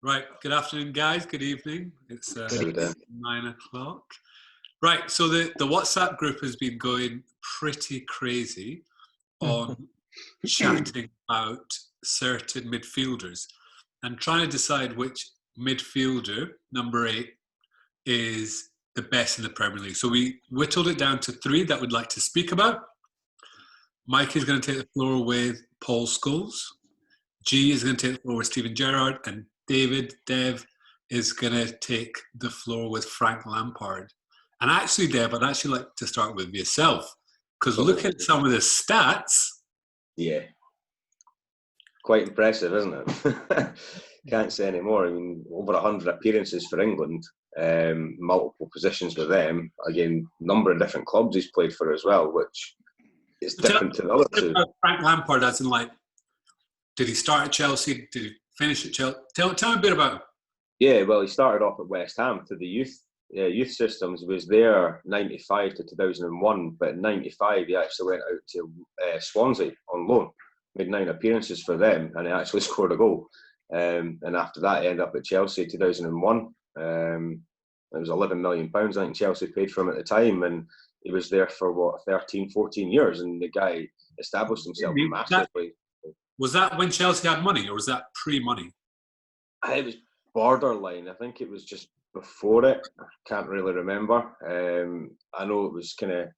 Right, good afternoon, guys. Good evening. It's Good evening. 9 o'clock. Right, so the WhatsApp group has been going pretty crazy on chatting about certain midfielders and trying to decide which midfielder, number 8, is the best in the Premier League. So we whittled it down to 3 that we'd like to speak about. Mike is going to take the floor with Paul Scholes. G is going to take the floor with Steven Gerrard, and Dev is going to take the floor with Frank Lampard. And actually, Dev, I'd actually like to start with yourself, because look at some of the stats. Yeah. Quite impressive, isn't it? Can't say any more. I mean, over 100 appearances for England, multiple positions with them. Again, number of different clubs he's played for as well, which is different to the other two. Frank Lampard, as in, like, did he start at Chelsea? Did he finish at Chelsea? Tell me a bit about him. Yeah, well, he started off at West Ham to the youth systems. He was there 95 to 2001, but in 95 he actually went out to Swansea on loan, made 9 appearances for them, and he actually scored a goal. And after that, he ended up at Chelsea 2001. It was £11 million, I think Chelsea paid for him at the time, and he was there for 13, 14 years, and the guy established himself massively. Was that when Chelsea had money, or was that pre-money? It was borderline. I think it was just before it. I can't really remember. I know it was kind of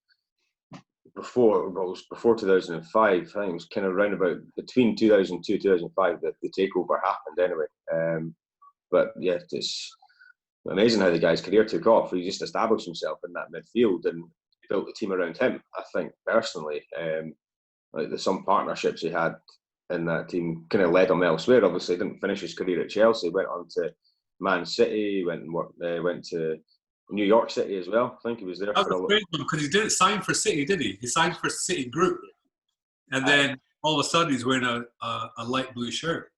before 2005. I think it was kind of around about between 2002 2005 that the takeover happened anyway. But yeah, it's amazing how the guy's career took off. He just established himself in that midfield and built the team around him. I think personally, like there's some partnerships he had in that team kind of led him elsewhere. Obviously, he didn't finish his career at Chelsea. Went on to Man City. Went to New York City as well. I think he was there for a little. Because he didn't sign for City, did he? He signed for City Group, and then all of a sudden he's wearing a light blue shirt.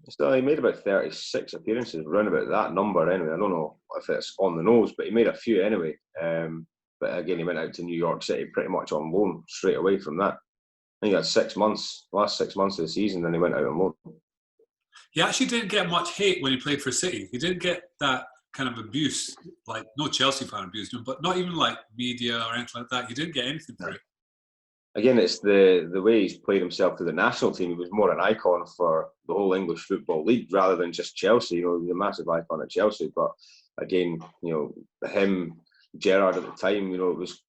So he made about 36 appearances, around about that number anyway. I don't know if it's on the nose, but he made a few anyway. But again, he went out to New York City pretty much on loan straight away from that. I think he had 6 months, last 6 months of the season, then he went out on loan. He actually didn't get much hate when he played for City. He didn't get that kind of abuse, like no Chelsea fan abused him, but not even like media or anything like that. He didn't get anything for it. Again, it's the way he's played himself to the national team. He was more an icon for the whole English Football League rather than just Chelsea. You know, he was a massive icon at Chelsea. But again, you know, him, Gerrard at the time, you know, it was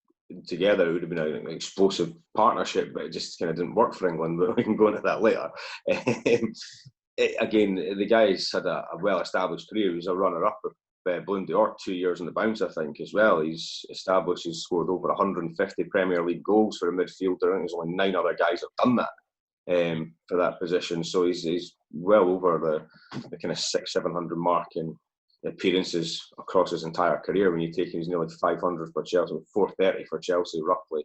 together, it would have been an explosive partnership, but it just kind of didn't work for England. But we can go into that later. Again, the guy's had a well-established career. He was a runner-up of Ballon d'Or 2 years on the bounce, I think, as well. He's established, he's scored over 150 Premier League goals for a midfielder. I think there's only 9 other guys have done that for that position. So he's well over the kind of 600-700 mark in appearances across his entire career. When you take him, he's nearly 500 for Chelsea, 430 for Chelsea roughly.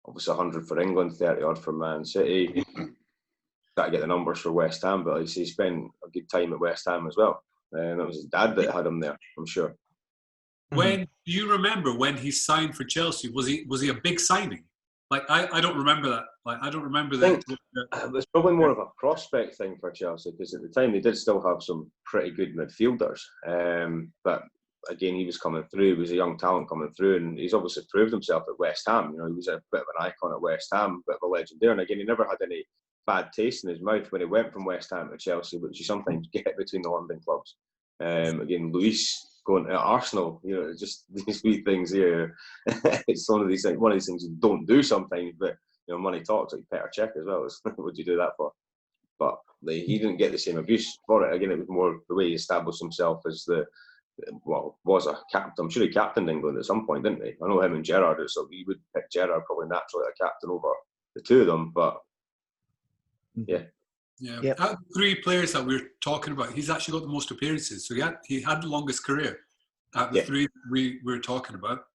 Obviously 100 for England, 30 odd for Man City. Got to get the numbers for West Ham, but he spent a good time at West Ham as well. That was his dad that had him there, I'm sure. When do you remember when he signed for Chelsea? Was he a big signing? Like I don't remember that. Like I don't remember that. It was probably more of a prospect thing for Chelsea because at the time they did still have some pretty good midfielders. But again, he was coming through. He was a young talent coming through, and he's obviously proved himself at West Ham. You know, he was a bit of an icon at West Ham, a bit of a legend there. And again, he never had any bad taste in his mouth when he went from West Ham to Chelsea, which you sometimes get between the London clubs. Again, Luis going to Arsenal, you know, just these wee things here. It's one of these things you don't do sometimes, but you know, money talks, like Petr Cech as well. What do you do that for? But he didn't get the same abuse for it. Again, it was more the way he established himself as was a captain. I'm sure he captained England at some point, didn't he? I know him and Gerrard, so he would pick Gerrard probably naturally a captain over the two of them, but yeah. Yeah, yep. Out of the 3 players that we're talking about, he's actually got the most appearances. So he had the longest career out of the 3 we were talking about.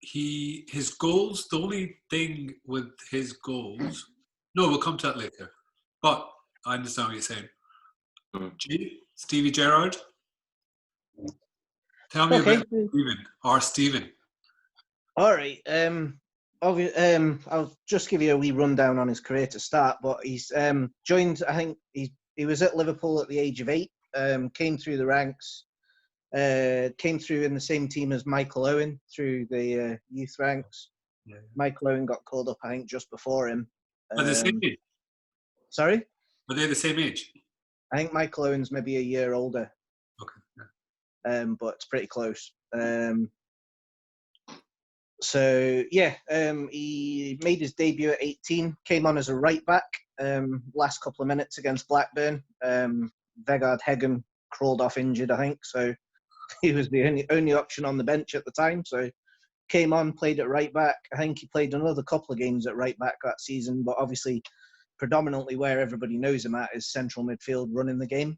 His goals, the only thing with his goals, no, we'll come to that later. But I understand what you're saying. Stevie Gerrard, tell me about Steven. All right. I'll just give you a wee rundown on his career to start. But he's joined. I think he was at Liverpool at the age of 8. Came through the ranks. Came through in the same team as Michael Owen through the youth ranks. Yeah. Michael Owen got called up, I think, just before him. Are they the same age? Sorry? Are they the same age? I think Michael Owen's maybe a year older. Okay. Yeah. But it's pretty close. He made his debut at 18, came on as a right back, last couple of minutes against Blackburn. Vegard Heggen crawled off injured, I think, so he was the only option on the bench at the time. So came on, played at right back. I think he played another couple of games at right back that season, but obviously predominantly where everybody knows him at is central midfield, running the game.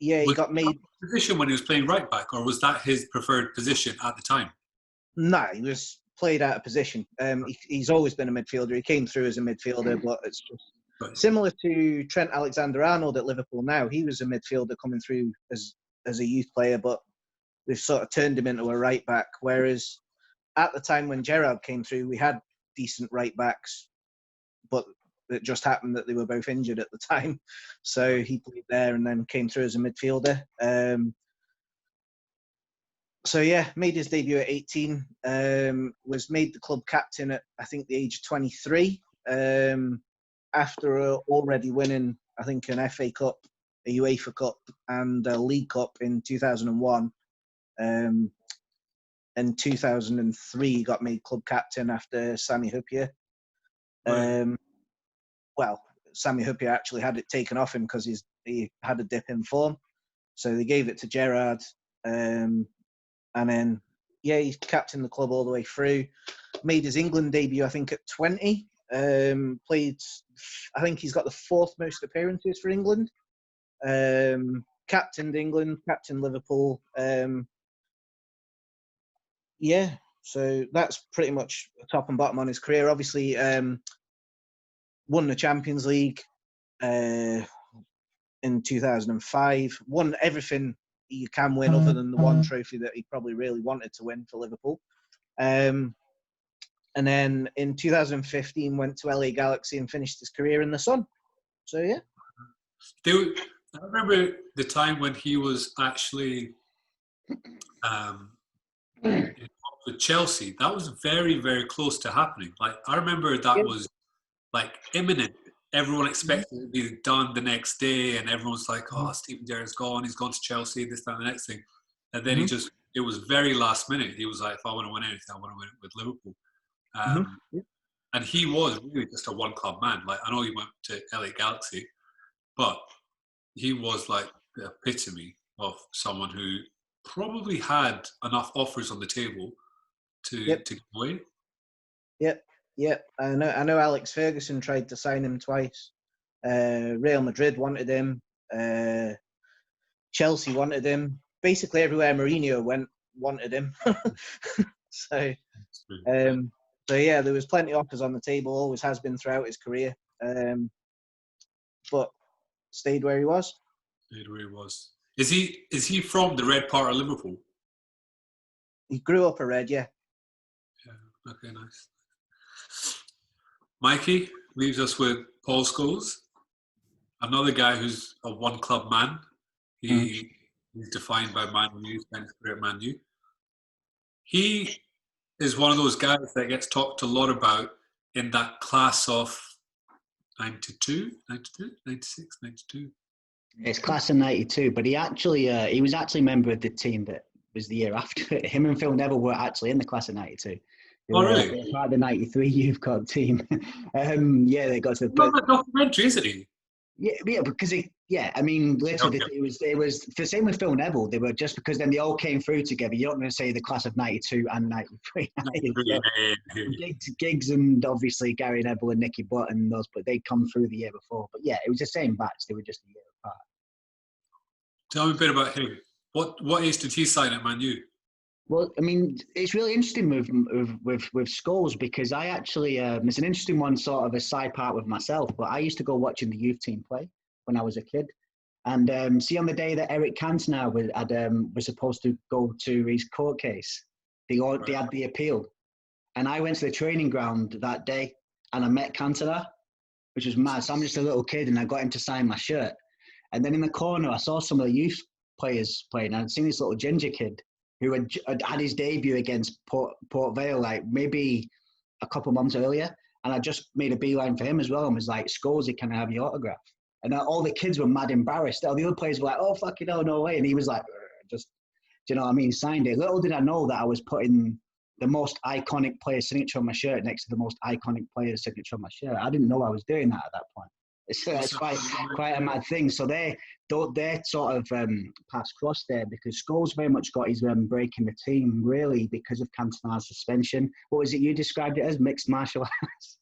He got made position when he was playing right back, or was that his preferred position at the time? No, he was played out of position. He's always been a midfielder. He came through as a midfielder, but it's just similar to Trent Alexander-Arnold at Liverpool now. He was a midfielder coming through as a youth player, but they've sort of turned him into a right back. Whereas at the time when Gerrard came through, we had decent right backs, but it just happened that they were both injured at the time. So he played there and then came through as a midfielder. Made his debut at 18. Was made the club captain at, I think, the age of 23. After already winning, I think, an FA Cup, a UEFA Cup, and a League Cup in 2001. In 2003, he got made club captain after Sami Hyypiä. Sami Hyypiä actually had it taken off him because he had a dip in form. So they gave it to Gerrard. And then, he captained the club all the way through. Made his England debut, I think, at 20. Played, I think he's got the 4th most appearances for England. Captained England, captained Liverpool. So that's pretty much top and bottom on his career. Obviously, won the Champions League in 2005. Won everything you can win other than the one trophy that he probably really wanted to win for Liverpool. And then in 2015 went to LA Galaxy and finished his career in the Sun. So, yeah. I remember the time when he was actually with Chelsea. That was very, very close to happening. Like, I remember that was like imminent. Everyone expected it to be done the next day, and everyone's like, "Oh, Steven Gerrard's gone. He's gone to Chelsea. This, that, and the next thing." And then it was very last minute. He was like, "If I want to win anything, I want to win it with Liverpool." And he was really just a one-club man. Like, I know he went to LA Galaxy, but he was like the epitome of someone who probably had enough offers on the table to get away. Yep. I know Alex Ferguson tried to sign him twice. Real Madrid wanted him. Chelsea wanted him. Basically everywhere Mourinho went wanted him. There was plenty of offers on the table, always has been throughout his career. But stayed where he was. Is he from the red part of Liverpool? He grew up a Red, yeah. Yeah, okay, nice. Mikey leaves us with Paul Scholes, another guy who's a one-club man. He's defined by Man U, spent his career at Man U. He is one of those guys that gets talked a lot about in that class of 92, 96, 92. It's class of 92, but he was actually a member of the team that was the year after. Him and Phil Neville were actually in the class of 92. Really? Part of the 93 youth club team. They got to the documentary, isn't he? Yeah, because literally it was the same with Phil Neville. They were just because then they all came through together. You're not going to say the class of 92 and 93. Giggs and obviously Gary Neville and Nicky Butt and those, but they'd come through the year before. But yeah, it was the same batch. They were just a year apart. Tell me a bit about him. What age did he sign at Man U? Well, I mean, it's really interesting with Scholes because I actually, it's an interesting one, sort of a side part with myself, but I used to go watching the youth team play when I was a kid. And see, on the day that Eric Cantona was supposed to go to his court case, they had the appeal. And I went to the training ground that day and I met Cantona, which was mad. So I'm just a little kid and I got him to sign my shirt. And then in the corner, I saw some of the youth players playing. I'd seen this little ginger kid who had his debut against Port Vale, like maybe a couple months earlier. And I just made a beeline for him as well and was like, Scholes, can I have your autograph? And all the kids were mad embarrassed. All the other players were like, oh, fucking hell, no way. And he was like, just, do you know what I mean? Signed it. Little did I know that I was putting the most iconic player signature on my shirt next to the most iconic player signature on my shirt. I didn't know I was doing that at that point. It's quite a mad thing. So they're sort of paths crossed there because Scholes very much got his break in the team really because of Cantona's suspension. What was it you described it as? Mixed martial arts.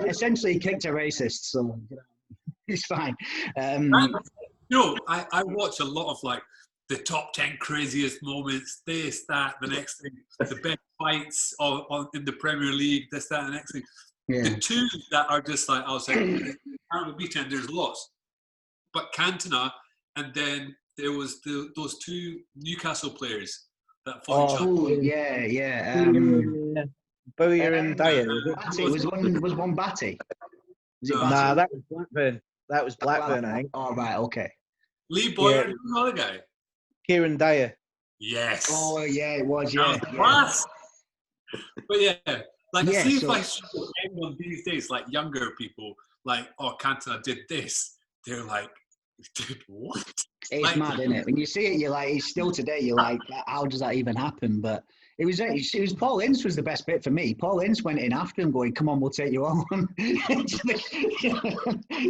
essentially, he kicked a racist, so he's fine. I watch a lot of like the top 10 craziest moments, this, that, the next thing, the best fights in the Premier League, this, that, the next thing. Yeah. The two that are just like, I was like, there's lots. But Cantona, and then there was those two Newcastle players that fought each other. Oh, yeah. Bowyer and Dyer. Was one Batty? Nah, that was Blackburn. That was Blackburn, I think. Oh, right, okay. Lee Bowyer, who's the other guy? Kieran Dyer. Yes. Oh, yeah, it was, yeah. But yeah. Like, see if I show anyone these days, like younger people, like, oh, Cantona did this. They're like, dude, what? It's like, mad, isn't it? When you see it, you're like, still today, you're like, how does that even happen? But it was Paul Ince was the best bit for me. Paul Ince went in after him going, come on, we'll take you on.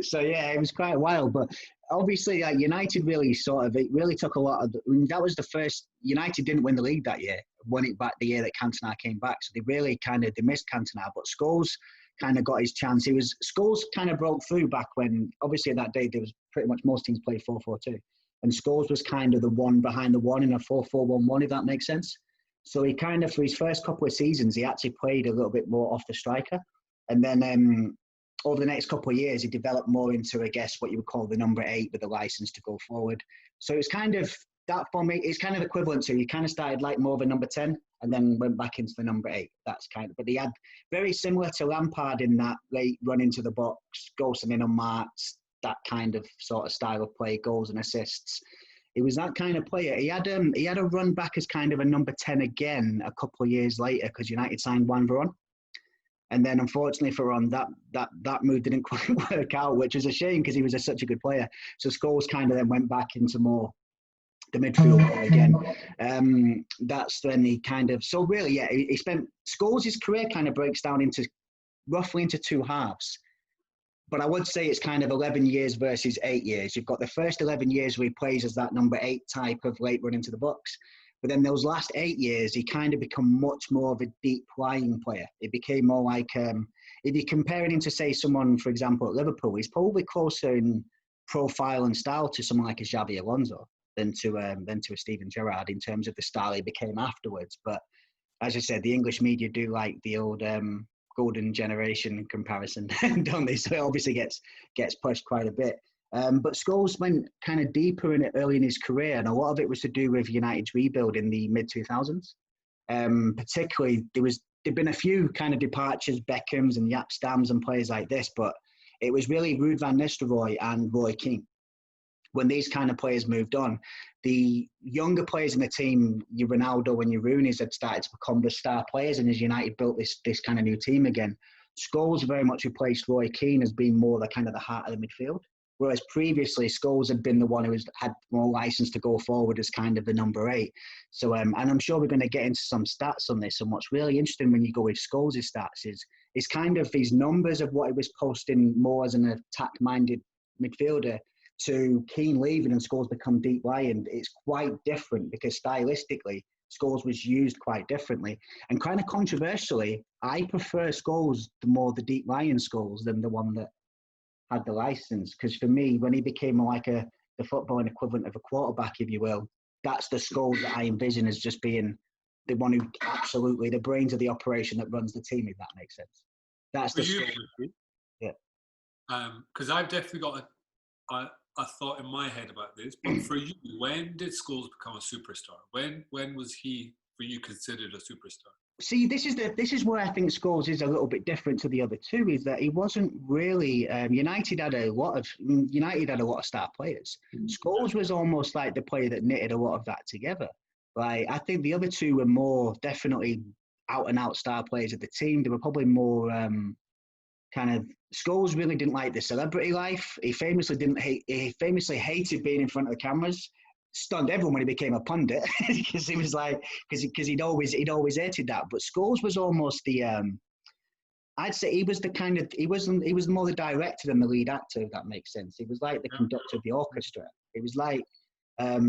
So, yeah, it was quite wild. But obviously, United really took a lot of, that was the first, United didn't win the league that year, won it back the year that Cantona came back. So they really they missed Cantona, but Scholes kind of got his chance. Scholes kind of broke through back when, obviously that day, there was pretty much most teams played 4-4-2. And Scholes was kind of the one behind the one in a 4-4-1-1, if that makes sense. So he kind of, for his first couple of seasons, he actually played a little bit more off the striker. And then over the next couple of years, he developed more into, I guess, what you would call the number 8 with a license to go forward. So it's kind of, that for me, it's kind of equivalent to, he kind of started like more of a number 10 and then went back into the number 8. That's kind of, but he had very similar to Lampard in that late run into the box, goals and in unmarked, that kind of sort of style of play, goals and assists. He was that kind of player. He had a run back as kind of a number 10 again a couple of years later because United signed Juan Veron. And then unfortunately for Ron, that move didn't quite work out, which is a shame because he was such a good player. So Scholes kind of then went back into more the midfield again. That's when he kind of, so really, yeah, he spent, Scholes' career kind of breaks down into roughly into two halves. But I would say it's kind of 11 years versus 8 years. You've got the first 11 years where he plays as that number 8 type of late run into the box. But then those last 8 years, he kind of become much more of a deep lying player. It became more like, if you're comparing him to, say, someone, for example, at Liverpool, he's probably closer in profile and style to someone like a Xabi Alonso than to a Steven Gerrard in terms of the style he became afterwards. But as I said, the English media do like the old golden generation comparison, don't they? So it obviously gets pushed quite a bit. But Scholes went kind of deeper in it early in his career, and a lot of it was to do with United's rebuild in the mid-2000s. Particularly, there'd been a few kind of departures, Beckhams and Jaap Stams and players like this, but it was really Ruud van Nistelrooy and Roy Keane. When these kind of players moved on, the younger players in the team, your Ronaldo and your Rooney's, had started to become the star players, and as United built this kind of new team again, Scholes very much replaced Roy Keane as being more the kind of the heart of the midfield. Whereas previously, Scholes had been the one who had more license to go forward as kind of the number 8. So, and I'm sure we're going to get into some stats on this. And what's really interesting when you go with Scholes' stats is kind of his numbers of what he was posting more as an attack-minded midfielder to Keane leaving and Scholes become deep lying. It's quite different because stylistically, Scholes was used quite differently. And kind of controversially, I prefer Scholes, the deep lying Scholes, than the one that had the license. Because for me, when he became like the footballing equivalent of a quarterback, if you will, that's the Scholes that I envision as just being the one who absolutely, the brains of the operation that runs the team, if that makes sense. That's the Scholes. Yeah. Because I've definitely got a thought in my head about this, but for you, when did Scholes become a superstar? When was he, for you, considered a superstar? See, this is where I think Scholes is a little bit different to the other two. Is that he wasn't really United had a lot of star players. Scholes was almost like the player that knitted a lot of that together. Like I think the other two were more definitely out and out star players of the team. They were probably more kind of. Scholes really didn't like the celebrity life. He famously hated being in front of the cameras. Stunned everyone when he became a pundit because he was like because he'd always hated that. But Scholes was almost the I'd say he was the kind of he was more the director than the lead actor, if that makes sense. He was like the conductor of the orchestra. It was like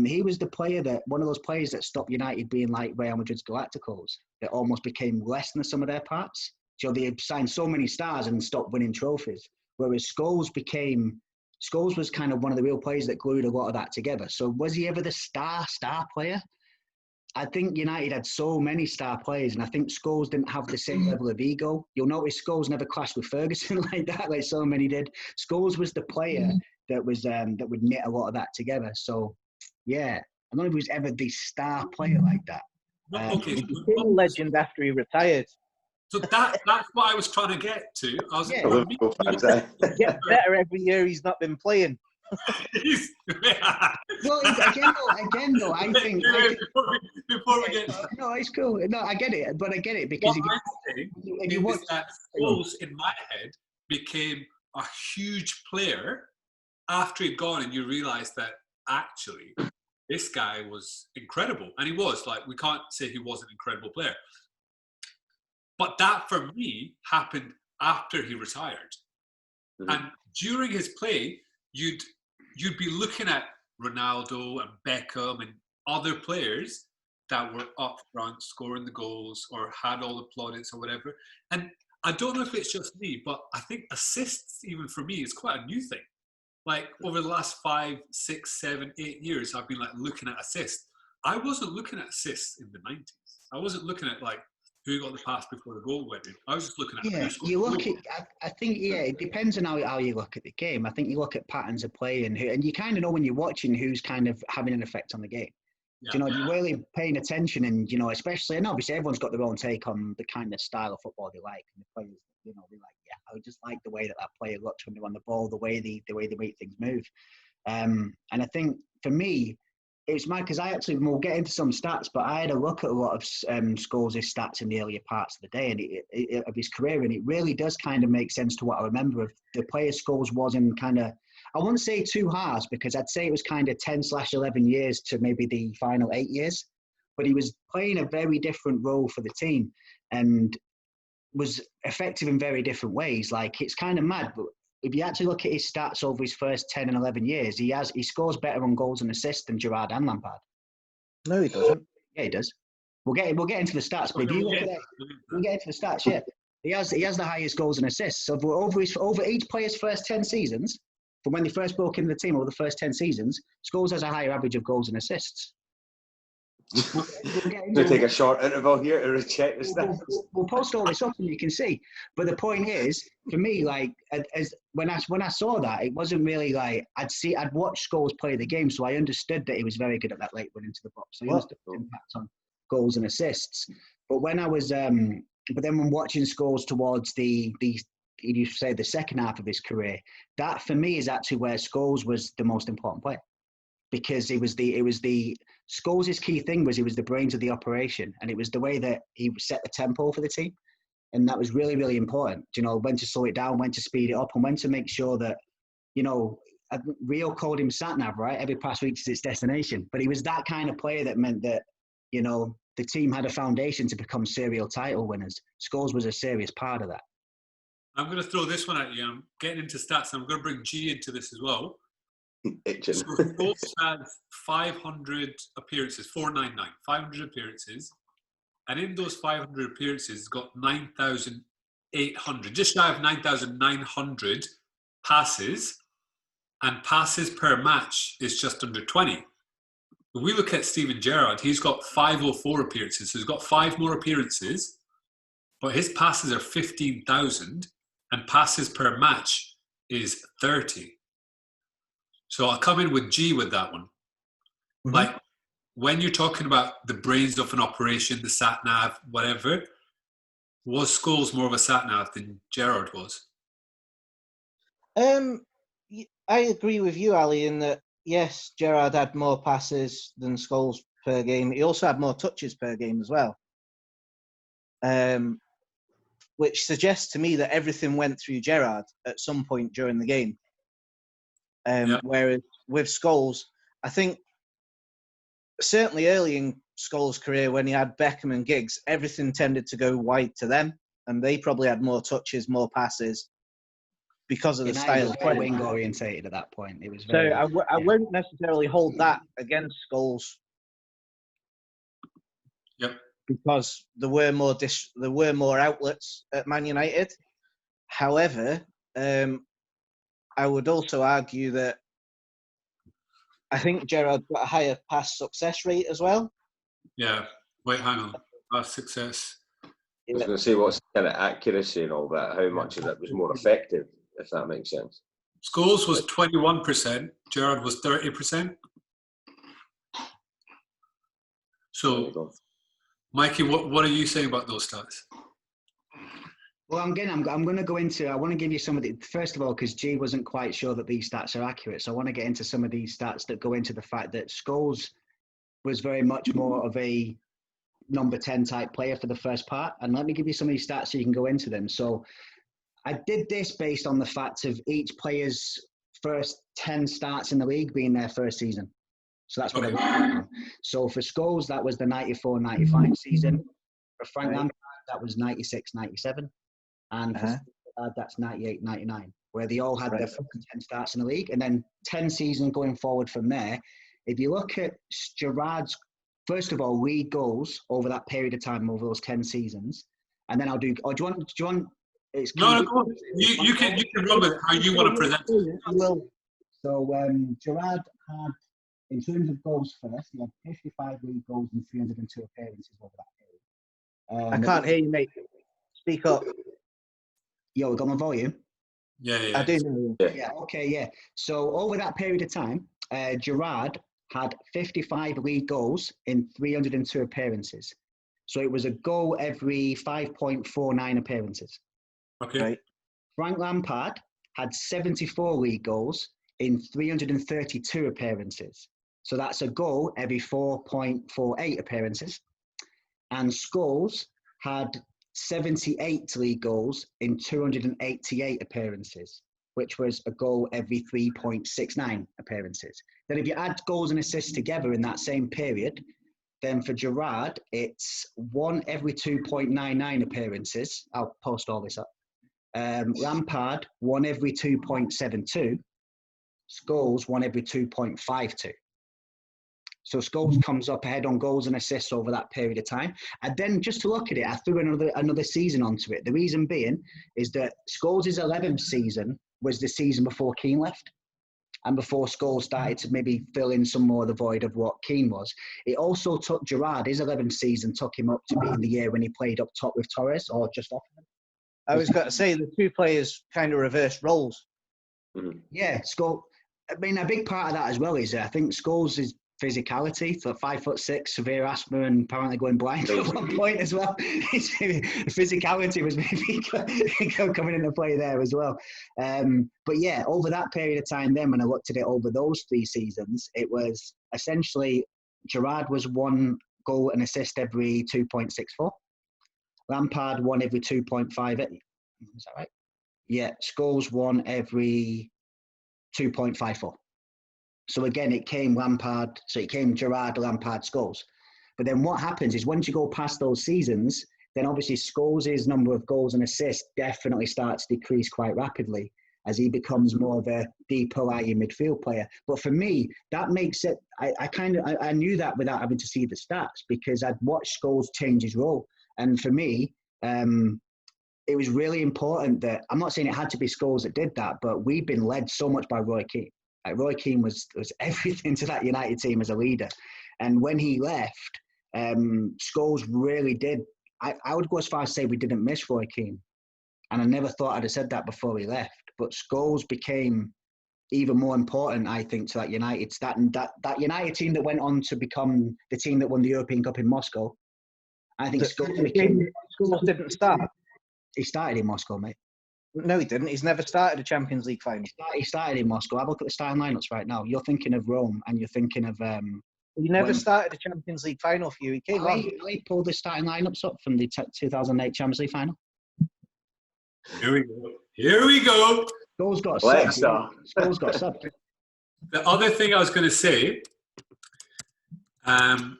he was the player that one of those players that stopped United being like Real Madrid's Galacticos that almost became less than some of their parts. So they had signed so many stars and stopped winning trophies. Whereas Scholes was kind of one of the real players that glued a lot of that together. So was he ever the star player? I think United had so many star players, and I think Scholes didn't have the same level of ego. You'll notice Scholes never clashed with Ferguson like that, like so many did. Scholes was the player that would knit a lot of that together. So, yeah, I don't know if he was ever the star player like that. Okay, he became a legend after he retired. So that's what I was trying to get to. I was Gets better every year he's not been playing. Well, again, though, I think before we get no, it's cool. No, I get it, but I get it because if you watch that, Scholes in my head became a huge player after he'd gone, and you realise that actually this guy was incredible, and he was. Like, we can't say he was an incredible player. But that, for me, happened after he retired. Mm-hmm. And during his play, you'd be looking at Ronaldo and Beckham and other players that were up front, scoring the goals or had all the plaudits or whatever. And I don't know if it's just me, but I think assists, even for me, is quite a new thing. Like, over the last 5, 6, 7, 8 years, I've been like looking at assists. I wasn't looking at assists in the 90s. I wasn't looking at like who got the pass before the goal went in. I was just looking at you look at. I think it depends on how you look at the game. I think you look at patterns of play and you kind of know when you're watching who's kind of having an effect on the game. Yeah. You're really paying attention, and especially, and obviously everyone's got their own take on the kind of style of football they like, and the players, they're like, I just like the way that player looks when they're on the ball, the way they make things move. And I think for me, it's mad because we'll get into some stats, but I had a look at a lot of Scholes' stats in the earlier parts of the day and of his career, and it really does kind of make sense to what I remember of the player Scholes was in kind of, I wouldn't say 2 halves, because I'd say it was kind of 10/11 years to maybe the final 8 years, but he was playing a very different role for the team and was effective in very different ways. Like, it's kind of mad, but if you actually look at his stats over his first 10 and 11 years, he scores better on goals and assists than Gerrard and Lampard. No, he doesn't. Yeah, he does. We'll get into the stats, but if you look at it, we'll get into the stats. Yeah, he has the highest goals and assists. So over each player's first 10 seasons, from when they first broke into the team over the first 10 seasons, Scholes has a higher average of goals and assists. We'll take a short interval here to check the stats. We'll post all this up and you can see. But the point is, for me, like, as when I saw that, it wasn't really like I'd watched Scholes play the game, so I understood that he was very good at that late run into the box. So he understood the impact on goals and assists. But when I was, but then when watching Scholes towards the second half of his career, that for me is actually where Scholes was the most important player. Because it was the Scholes' key thing was he was the brains of the operation, and it was the way that he set the tempo for the team, and that was really, really important. When to slow it down, when to speed it up, and when to make sure that, Rio called him sat-nav, right? Every pass reaches its destination. But he was that kind of player that meant that, the team had a foundation to become serial title winners. Scholes was a serious part of that. I'm going to throw this one at you. I'm getting into stats, and I'm going to bring G into this as well. So Scholes has 500 appearances, 499, 500 appearances, and in those 500 appearances, he's got 9,800, just shy of 9,900 passes, and passes per match is just under 20. When we look at Steven Gerrard, he's got 504 appearances, so he's got 5 more appearances, but his passes are 15,000, and passes per match is 30. So I'll come in with G with that one. Mm-hmm. Like, when you're talking about the brains of an operation, the sat-nav, whatever, Was Scholes more of a sat-nav than Gerrard was? I agree with you, Ali, in that, yes, Gerrard had more passes than Scholes per game. He also had more touches per game as well. Which suggests to me that everything went through Gerrard at some point during the game. Whereas with Scholes, I think certainly early in Scholes' career when he had Beckham and Giggs, everything tended to go wide to them, and they probably had more touches, more passes because of the style of play. Wing orientated at that point. It was very. So I wouldn't necessarily hold that against Scholes. Yep. Because there were more outlets at Man United. However, I would also argue that I think Gerrard got a higher pass success rate as well. Yeah. Wait, hang on. Pass success. I was going to say, what's kind of accuracy and all that? How much of that was more effective, if that makes sense? Scholes was 21%. Gerrard was 30%. So, Mikey, what are you saying about those stats? Well, I'm going to go into. I want to give you some of the. First of all, because G wasn't quite sure that these stats are accurate, so I want to get into some of these stats that go into the fact that Scholes was very much more of a number 10 type player for the first part. And let me give you some of these stats so you can go into them. So I did this based on the fact of each player's first 10 starts in the league being their first season. So that's what I wrote down. So for Scholes, that was the 94-95 season. For Frank Lampard, that was 96-97. And for that's 98-99, where they all had their first 10 starts in the league. And then 10 seasons going forward from there. If you look at Gerrard's, first of all, league goals over that period of time, over those 10 seasons. And then I'll do, or do you want it's no, you can run with how you want to present it. I will. So Gerrard had, in terms of goals first, he had 55 league goals and 302 appearances over that period. I can't hear you, mate. Speak up. Yo, got my volume? Yeah. I do know. Yeah, okay, yeah. So over that period of time, Gerrard had 55 league goals in 302 appearances. So it was a goal every 5.49 appearances. Okay. Right. Frank Lampard had 74 league goals in 332 appearances. So that's a goal every 4.48 appearances. And Scholes had 78 league goals in 288 appearances, which was a goal every 3.69 appearances. Then if you add goals and assists together in that same period, then for Gerrard, it's 1 every 2.99 appearances. I'll post all this up. Lampard, 1 every 2.72. Scholes, 1 every 2.52. So Scholes comes up ahead on goals and assists over that period of time. And then just to look at it, I threw another season onto it. The reason being is that Scholes' 11th season was the season before Keane left and before Scholes started to maybe fill in some more of the void of what Keane was. It also took Gerrard, his 11th season, took him up to be in the year when he played up top with Torres or just off him. I was going to say the two players kind of reversed roles. Yeah, Scholes. I mean, a big part of that as well is I think Scholes' physicality, so 5'6", severe asthma, and apparently going blind at one point as well. Physicality was maybe coming into play there as well. But yeah, over that period of time then, when I looked at it over those 3 seasons, it was essentially Gerrard was 1 goal and assist every 2.64. Lampard 1 every 2.58. Is that right? Yeah, Scholes 1 every 2.54. So again, it came Gerrard, Lampard, Scholes. But then what happens is once you go past those seasons, then obviously Scholes' number of goals and assists definitely starts to decrease quite rapidly as he becomes more of a deeper lying midfield player. But for me, that makes it, I knew that without having to see the stats because I'd watched Scholes change his role. And for me, it was really important that, I'm not saying it had to be Scholes that did that, but we've been led so much by Roy Keane. Roy Keane was everything to that United team as a leader. And when he left, Scholes really did. I would go as far as say we didn't miss Roy Keane. And I never thought I'd have said that before he left. But Scholes became even more important, I think, to that United. That United team that went on to become the team that won the European Cup in Moscow. I think Scholes became Scholes didn't start. He started in Moscow, mate. No, he didn't. He's never started a Champions League final. He started in Moscow. Have a look at the starting lineups right now. You're thinking of Rome, and you're thinking of. He never started a Champions League final for you. He came on. He pulled the starting lineups up from the 2008 Champions League final. Here we go. Here we go. Scholes got subbed. Scholes got subbed. The other thing I was going to say, Paul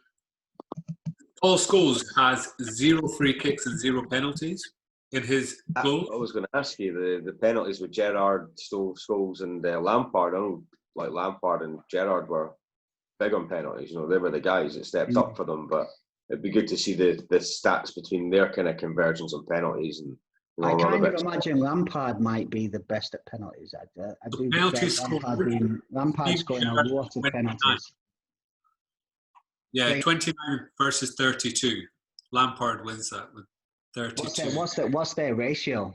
Scholes has 0 free kicks and 0 penalties in his goal. I was going to ask you, the penalties with Gerrard, Scholes and Lampard. I know like Lampard and Gerrard were big on penalties. You know, they were the guys that stepped up for them. But it'd be good to see the stats between their kind of conversions on penalties. And you know, I kind of imagine Lampard might be the best at penalties. I do Lampard scoring a lot of penalties. Yeah, 29 versus 32. Lampard wins that with 32. What's their ratio?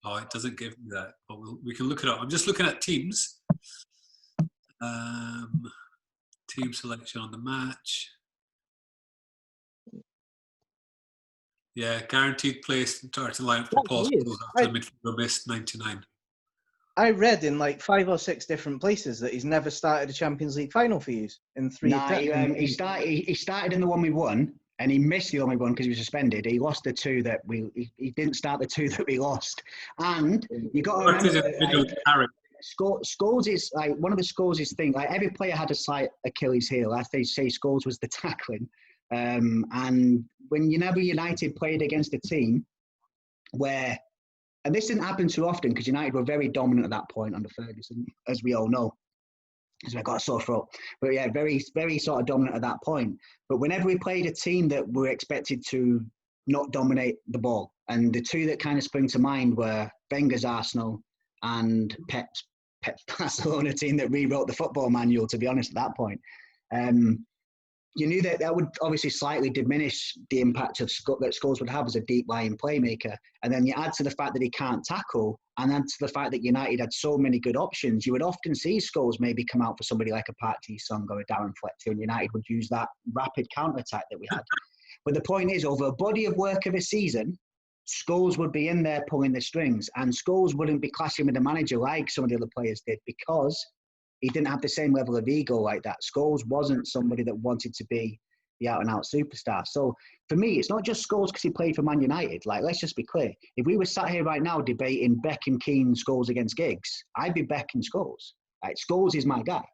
Oh, it doesn't give me that. But we can look it up. I'm just looking at teams. Team selection on the match. Yeah, guaranteed place starting line for Paul Scholes after the midfielder missed 99. I read in like 5 or 6 different places that he's never started a Champions League final for you in 3 attempts. He started in the one we won, and he missed the only one because he was suspended. He lost the 2 that he didn't start the 2 that we lost. And you got to remember, Scholes is like one of the Scholes' thing. Like every player had a slight Achilles heel. I think say Scholes was the tackling. And whenever United played against a team where, and this didn't happen too often because United were very dominant at that point under Ferguson, as we all know, because I got a sore throat. But yeah, very, very sort of dominant at that point. But whenever we played a team that were expected to not dominate the ball, and the 2 that kind of spring to mind were Wenger's Arsenal and Pep's Barcelona team that rewrote the football manual, to be honest, at that point. You knew that would obviously slightly diminish the impact that Scholes would have as a deep-lying playmaker. And then you add to the fact that he can't tackle, and then to the fact that United had so many good options, you would often see Scholes maybe come out for somebody like a Park Ji-sung or a Darren Fletcher, and United would use that rapid counter-attack that we had. But the point is, over a body of work of a season, Scholes would be in there pulling the strings, and Scholes wouldn't be clashing with the manager like some of the other players did because he didn't have the same level of ego like that. Scholes wasn't somebody that wanted to be the out-and-out superstar. So for me, it's not just Scholes because he played for Man United. Like, let's just be clear. If we were sat here right now debating Beck and Keane, Scholes against Giggs, I'd be Beck and Scholes. Like, Scholes is my guy.